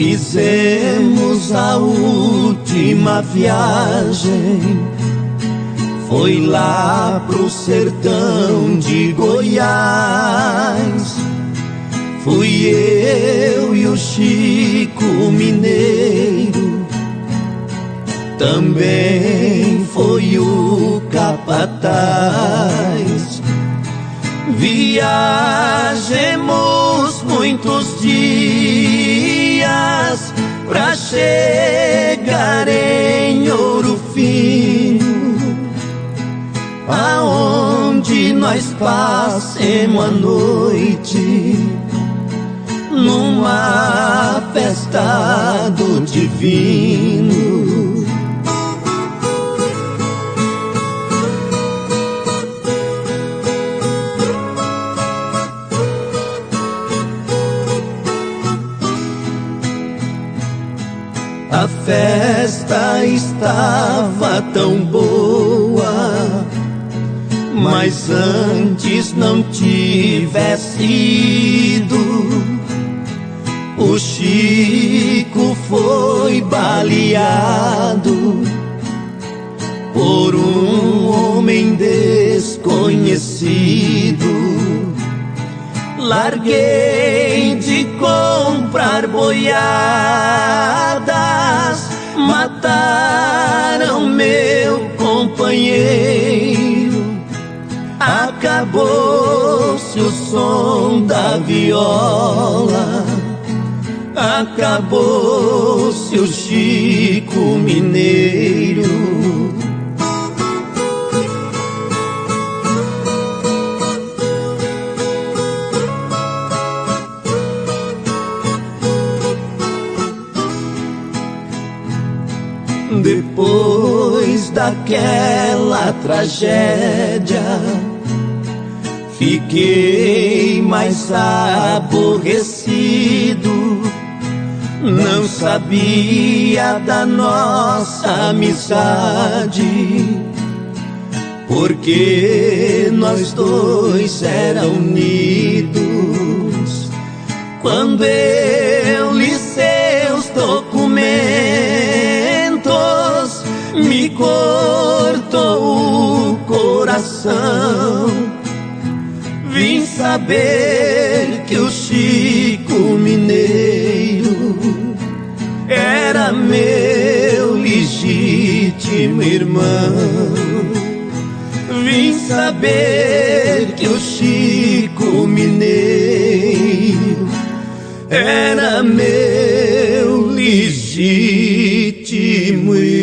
Fizemos a última viagem, foi lá pro sertão de Goiás. Fui eu e o Chico Mineiro, também foi o capataz. Viajemos muitos dias pra chegar em Ouro Fino, aonde nós passemos a noite numa festa do divino. A festa estava tão boa, mas antes não tivesse ido, o Chico foi baleado por um homem desconhecido. Larguei de comprar boiadas, mataram meu companheiro. Acabou-se o som da viola, acabou-se o Chico Mineiro. Depois daquela tragédia, fiquei mais aborrecido. Não sabia da nossa amizade, porque nós dois era unidos. Quando eu li seus documentos, me cortou o coração. Vim saber que o Chico Mineiro era meu legítimo irmão. Vim saber que o Chico Mineiro era meu legítimo irmão.